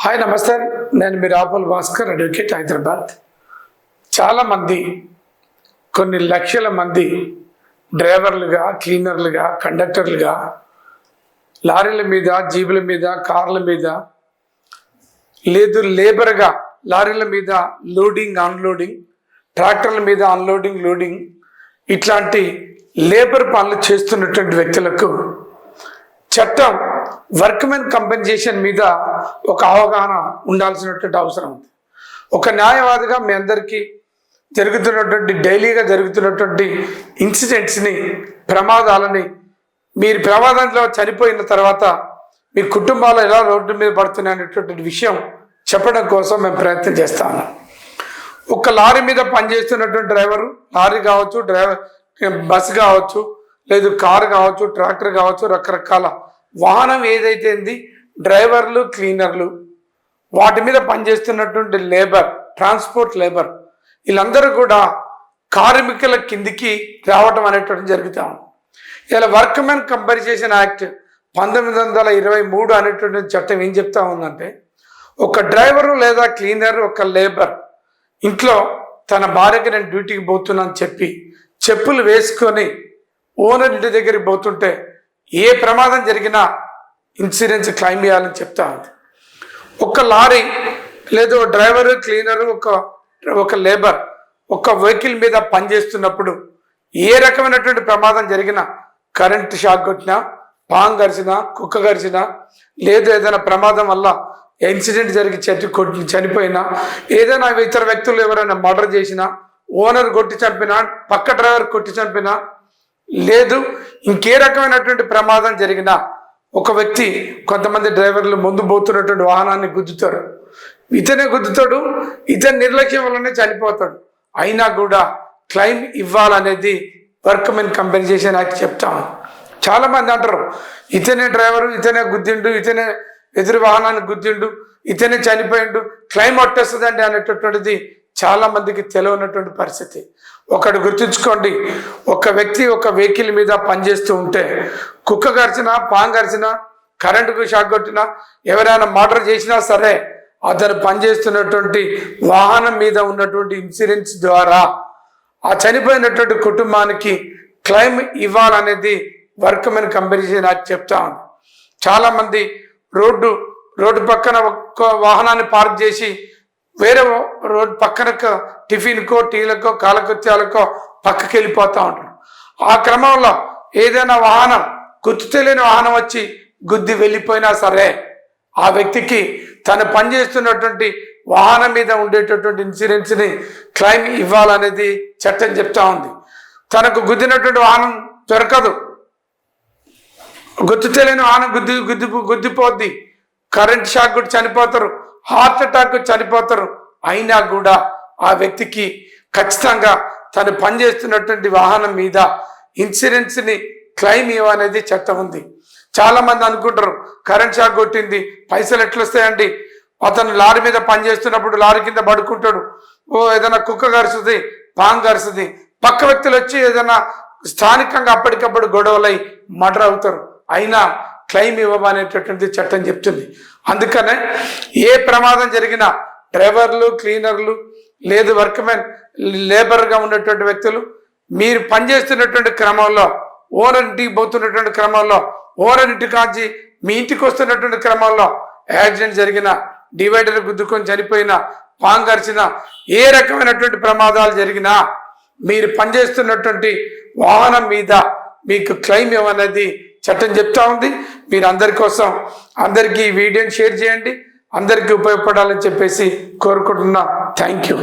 Hi నమస్తే, నేను మీ రాపుల్ Bhaskar, advocate, Hyderabad. చాలామంది, కొన్ని లక్షల మంది డ్రైవర్లుగా, క్లీనర్లుగా, కండక్టర్లుగా లారీల మీద, జీబుల మీద, కార్ల మీద, లేదు లేబర్గా లారీల మీద లోడింగ్, అన్లోడింగ్, ట్రాక్టర్ల మీద అన్లోడింగ్, లోడింగ్, ఇట్లాంటి లేబర్ పనులు చేస్తున్నటువంటి వ్యక్తులకు చట్టం వర్క్మెన్ కంపెన్సేషన్ మీద ఒక అవగాహన ఉండాల్సినటువంటి అవసరం ఉంది. ఒక న్యాయవాదిగా మీ అందరికీ జరుగుతున్నటువంటి డైలీగా జరుగుతున్నటువంటి ఇన్సిడెంట్స్ని, ప్రమాదాలని, మీరు ప్రమాదంలో చనిపోయిన తర్వాత మీ కుటుంబాలు ఎలా రోడ్డు మీద పడుతున్నాయి అనేటువంటి విషయం చెప్పడం కోసం మేము ప్రయత్నం చేస్తా ఉన్నాం. ఒక లారీ మీద పనిచేస్తున్నటువంటి డ్రైవరు, లారీ కావచ్చు, బస్సు కావచ్చు, లేదు కారు కావచ్చు, ట్రాక్టర్ కావచ్చు, రకరకాల వాహనం ఏదైతే ఉంది, డ్రైవర్లు, క్లీనర్లు, వాటి మీద పనిచేస్తున్నటువంటి లేబర్, ట్రాన్స్పోర్ట్ లేబర్, వీళ్ళందరూ కూడా కార్మికుల కిందికి రావటం అనేటువంటి జరుగుతాం. ఇలా వర్క్మెన్ కంపెన్సేషన్ యాక్ట్ 1923 అనేటువంటి చట్టం ఏం చెప్తా ఉందంటే, ఒక డ్రైవరు లేదా క్లీనర్, ఒక లేబర్ ఇంట్లో తన భార్యకి నేను డ్యూటీకి పోతున్నాను చెప్పి చెప్పులు వేసుకొని ఓనర్ ఇంటి దగ్గరికి పోతుంటే ఏ ప్రమాదం జరిగినా ఇన్సూరెన్స్ క్లెయిమ్ చేయాలని చెప్తా ఉంది. ఒక లారీ లేదు డ్రైవరు, క్లీనరు, ఒక లేబర్ ఒక వెహికల్ మీద పనిచేస్తున్నప్పుడు ఏ రకమైనటువంటి ప్రమాదం జరిగినా, కరెంట్ షాక్ కొట్టినా, పాము గరిచినా, కుక్క గరిచినా, లేదు ఏదైనా ప్రమాదం వల్ల ఇన్సిడెంట్ జరిగి చనిపోయినా, ఏదైనా ఇతర వ్యక్తులు ఎవరైనా మర్డర్ చేసినా, ఓనర్ కొట్టి చంపినా, పక్క డ్రైవర్ కొట్టి చంపినా, లేదు ఇంకే రకమైనటువంటి ప్రమాదం జరిగినా, ఒక వ్యక్తి, కొంతమంది డ్రైవర్లు ముందు పోతున్నటువంటి వాహనాన్ని గుద్దుతారు, ఇతనే గుద్దుతాడు, ఇతని నిర్లక్ష్యం వల్లనే చనిపోతాడు, అయినా కూడా క్లెయిమ్ ఇవ్వాలనేది వర్క్మెన్ కంపెన్సేషన్ యాక్ట్ చెప్తాను. చాలామంది అంటారు, ఇతనే డ్రైవరు, ఇతనే గుద్దిండు, ఇతనే ఎదురు వాహనాన్ని గుద్దిండు, ఇతనే చనిపోయిండు, క్లెయిమ్ వచ్చేస్తుందండి అనేటటువంటిది చాలా మందికి తెలియనటువంటి పరిస్థితి. ఒకటి గుర్తుంచుకోండి, ఒక వ్యక్తి ఒక వెహికల్ మీద పనిచేస్తూ ఉంటే కుక్క గరిచినా, పాము గరిచినా, కరెంటుకు షాక్ కొట్టినా, ఎవరైనా మర్డర్ చేసినా సరే, అతను పనిచేస్తున్నటువంటి వాహనం మీద ఉన్నటువంటి ఇన్సూరెన్స్ ద్వారా ఆ చనిపోయినటువంటి కుటుంబానికి క్లెయిమ్ ఇవ్వాలనేది వర్క్మెన్ కంపెన్సేషన్ యాక్ట్ చెప్తా ఉంది. చాలామంది రోడ్డు పక్కన ఒక వాహనాన్ని పార్క్ చేసి వేరే రోడ్డు పక్కన టిఫిన్కో, టీలకో, కాలకృత్యాలకో పక్కకి వెళ్ళిపోతూ ఉంటారు. ఆ క్రమంలో ఏదైనా వాహనం, గుర్తు తెలియని వాహనం వచ్చి గుద్ది వెళ్ళిపోయినా సరే, ఆ వ్యక్తికి తను పనిచేస్తున్నటువంటి వాహనం మీద ఉండేటటువంటి ఇన్సూరెన్స్ని క్లెయిమ్ ఇవ్వాలనేది చట్టం చెప్తా ఉంది. తనకు గుద్దినటువంటి వాహనం దొరకదు, గుర్తు తెలియని వాహనం గుద్దిపోద్ది, కరెంట్ షాక్ కూడా చనిపోతారు, హార్ట్ అటాక్ చనిపోతారు, అయినా కూడా ఆ వ్యక్తికి ఖచ్చితంగా తను పనిచేస్తున్నటువంటి వాహనం మీద ఇన్సూరెన్స్ని క్లెయిమ్ ఇవ్వనేది చట్టం ఉంది. చాలామంది అనుకుంటారు, కరెంట్ షాక్ కొట్టింది, పైసలు ఎట్లా వస్తాయండి, అతను లారీ మీద పనిచేస్తున్నప్పుడు లారీ కింద పడుకుంటాడు, ఏదైనా కుక్క గరుస్తుంది, పాము గరుస్తుంది, పక్క వ్యక్తులు వచ్చి ఏదైనా స్థానికంగా అప్పటికప్పుడు గొడవలై మర్డర్ అవుతారు, అయినా క్లెయిమ్ ఇవ్వమనేటటువంటి చట్టం చెప్తుంది. అందుకనే ఏ ప్రమాదం జరిగినా డ్రైవర్లు, క్లీనర్లు, లేదు వర్క్మెన్, లేబర్గా ఉన్నటువంటి వ్యక్తులు, మీరు పనిచేస్తున్నటువంటి క్రమంలో, ఓనర్ ఇంటికి పోతున్నటువంటి క్రమంలో, ఓనర్ ఇంటి కాంచి మీ ఇంటికి వస్తున్నటువంటి క్రమంలో యాక్సిడెంట్ జరిగినా, డివైడర్ గుద్దుకొని చనిపోయినా, పాము గరిచినా, ఏ రకమైనటువంటి ప్రమాదాలు జరిగినా మీరు పనిచేస్తున్నటువంటి వాహనం మీద మీకు క్లెయిమ్ ఇవ్వనేది చట్టం చెప్తా ఉంది. మీరు అందరి కోసం, అందరికీ ఈ వీడియోని షేర్ చేయండి, అందరికీ ఉపయోగపడాలని చెప్పేసి కోరుకుంటున్నా. Thank you.